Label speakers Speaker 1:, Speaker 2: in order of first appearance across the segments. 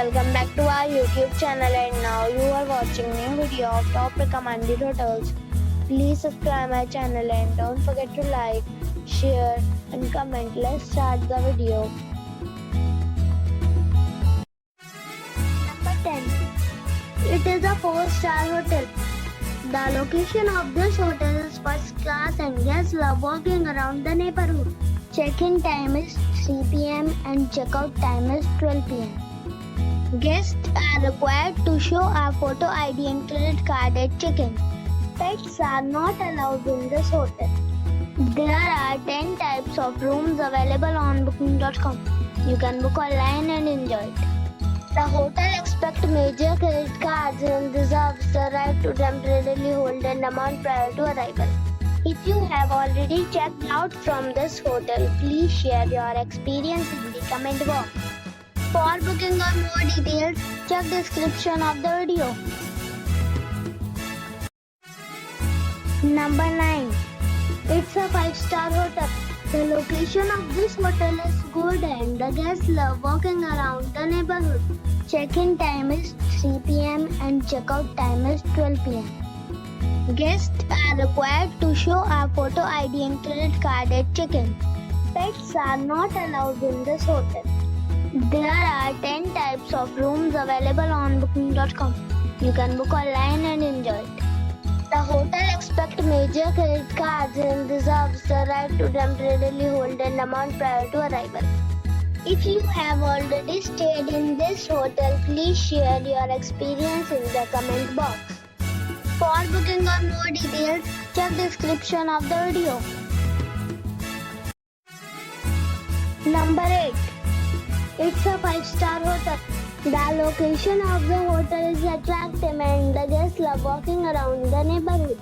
Speaker 1: welcome back to our YouTube channel, and now you are watching new video of top recommended hotels. Please subscribe my channel and don't forget to like, share and comment. Let's start the video. Number 10. It is a 4-star hotel. The location of this hotel is first class and guests love walking around the neighborhood. Check-in time is 3 p.m. and check-out time is 12 p.m. Guests are required to show a photo ID and credit card at check-in. Pets are not allowed in this hotel. There are 10 types of rooms available on booking.com. You can book online and enjoy it. The hotel expects major credit cards and reserves the right to temporarily hold an amount prior to arrival. If you have already checked out from this hotel, please share your experience in the comment box. For booking or more details, check description of the video. Number 9. It's a 5-star hotel. The location of this hotel is good and the guests love walking around the neighborhood. Check-in time is 3 p.m. and check-out time is 12 p.m. Guests are required to show a photo ID and credit card at check-in. Pets are not allowed in this hotel. There are 10 types of rooms available on booking.com. You can book online and enjoy it. The hotel expects major credit cards and reserves the right to temporarily hold an amount prior to arrival. If you have already stayed in this hotel, please share your experience in the comment box. For booking or more details, check description of the video. Number 8. It's a 5-star hotel. The location of the hotel is attractive and the guests love walking around the neighborhood.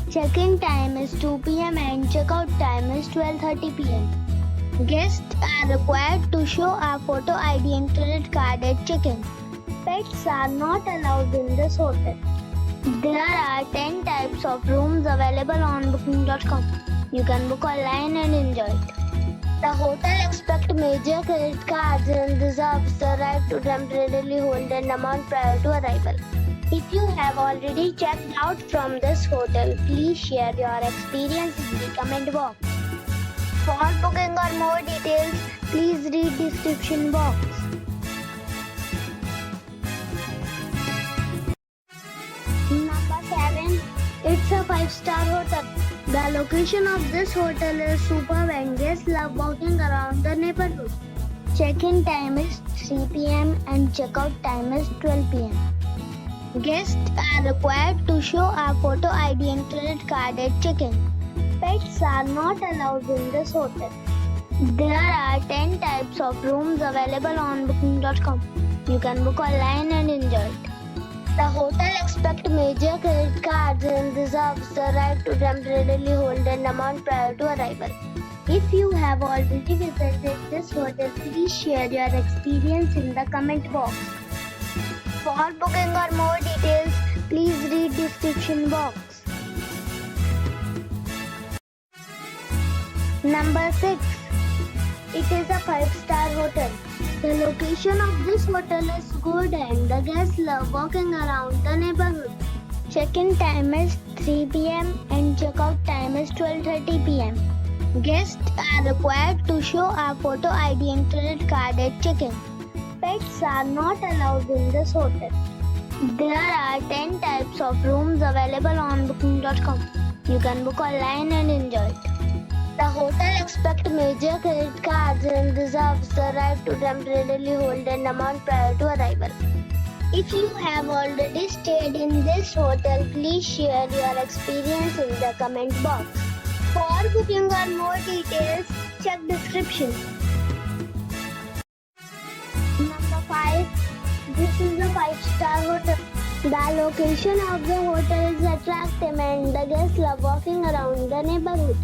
Speaker 1: Check-in time is 2 p.m. and check-out time is 12:30 p.m. Guests are required to show a photo ID and credit card at check-in. Pets are not allowed in this hotel. There are 10 types of rooms available on booking.com. You can book online and enjoy it. The hotel expects major credit cards and reserves the right to temporarily hold an amount prior to arrival. If you have already checked out from this hotel, please share your experience in the comment box. For booking or more details, please read description box. Number 7. It's a 5-star hotel. The location of this hotel is superb and guests love walking around the neighborhood. Check-in time is 3 p.m. and check-out time is 12 p.m. Guests are required to show a photo ID and credit card at check-in. Pets are not allowed in this hotel. There are 10 types of rooms available on booking.com. You can book online and enjoy it. The hotel expects major credit cards and reserves the right to temporarily hold an amount prior to arrival. If you have already visited this hotel, please share your experience in the comment box. For booking or more details, please read description box. Number 6. It is a 5-star hotel. The location of this hotel is good and the guests love walking around the neighborhood. Check-in time is 3 p.m. and check-out time is 12:30 p.m. Guests are required to show a photo ID and credit card at check-in. Pets are not allowed in this hotel. There are 10 types of rooms available on booking.com. You can book online and enjoy it. The hotel expects major credit cards and reserves the right to temporarily hold an amount prior to arrival. If you have already stayed in this hotel, please share your experience in the comment box. For booking or more details, check description. Number 5. This is a 5-star hotel. The location of the hotel is attractive and the guests love walking around the neighborhood.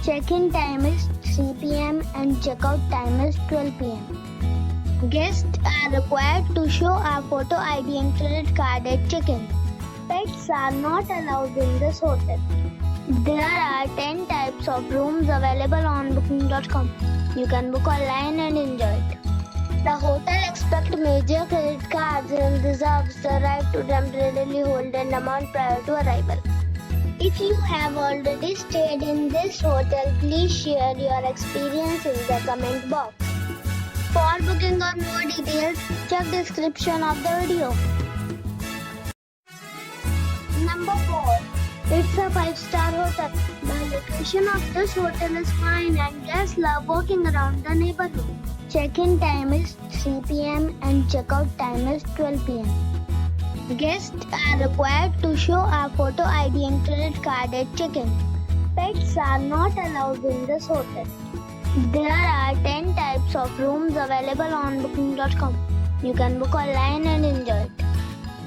Speaker 1: Check-in time is 3 p.m. and check-out time is 12 p.m. Guests are required to show a photo ID and credit card at check-in. Pets are not allowed in this hotel. There are 10 types of rooms available on booking.com. You can book online and enjoy it. The hotel expects major and reserves the right to temporarily hold an amount prior to arrival. If you have already stayed in this hotel, please share your experience in the comment box. For booking or more details, check description of the video. Number 4. It's a 5-star hotel. The location of this hotel is fine and guests love walking around the neighborhood. Check-in time is 3 p.m. and check-out time is 12 p.m. Guests are required to show a photo ID and credit card at check-in. Pets are not allowed in this hotel. There are 10 types of rooms available on booking.com. You can book online and enjoy it.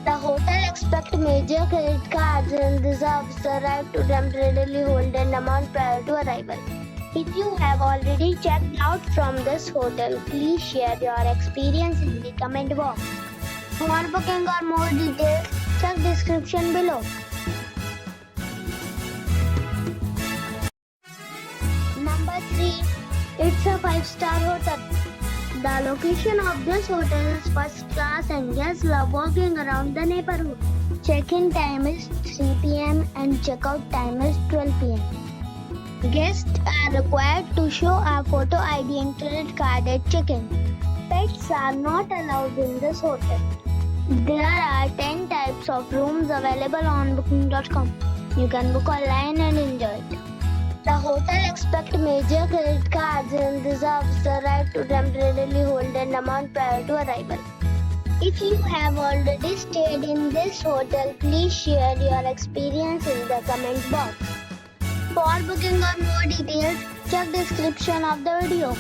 Speaker 1: The hotel accepts major credit cards and reserves the right to temporarily hold an amount prior to arrival. If you have already checked out from this hotel, please share your experience in the comment box. For booking or more details, check description below. Number 3. It's a 5-star hotel. The location of this hotel is first class and guests love walking around the neighborhood. Check-in time is 3 p.m. and check-out time is 12 p.m. Guests are required to show a photo ID and credit card at check-in. Pets are not allowed in this hotel. There are 10 types of rooms available on booking.com. You can book online and enjoy it. The hotel accepts major credit cards and reserves the right to temporarily hold an amount prior to arrival. If you have already stayed in this hotel, please share your experience in the comment box. For booking or more details, check description of the video.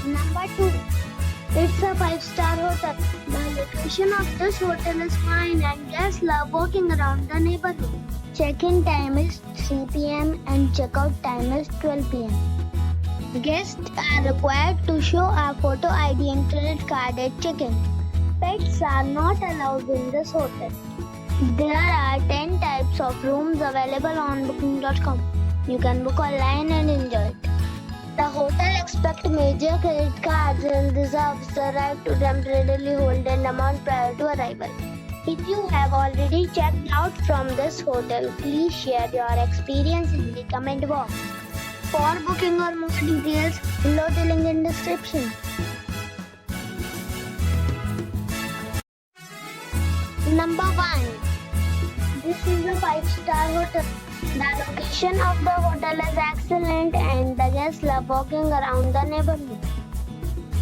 Speaker 1: Number 2. It's a 5-star hotel. The location of this hotel is fine and guests love walking around the neighborhood. Check-in time is 3 p.m. and check-out time is 12 p.m. Guests are required to show a photo ID and credit card at check-in. Pets are not allowed in this hotel. There are 10 types of rooms available on booking.com. You can book online and enjoy it. The hotel accepts major credit cards and reserves the right to temporarily hold an amount prior to arrival. If you have already checked out from this hotel, please share your experience in the comment box. For booking or more details, below the link in description. Number 1. This is a 5-star hotel. The location of the hotel is excellent and the guests love walking around the neighborhood.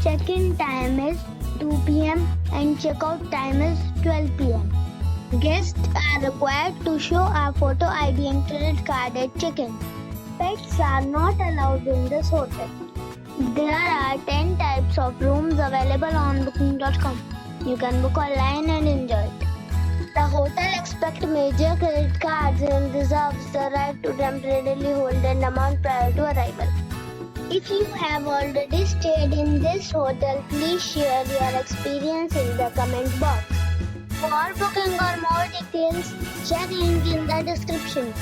Speaker 1: Check-in time is 2 p.m. and check-out time is 12 p.m. Guests are required to show a photo ID and credit card at check-in. Pets are not allowed in this hotel. There are 10 types of rooms available on booking.com. You can book online and enjoy it. The hotel accepts major credit cards and reserves the right to temporarily hold an amount prior to arrival. If you have already stayed in this hotel, please share your experience in the comment box. For booking or more details, check link in the description.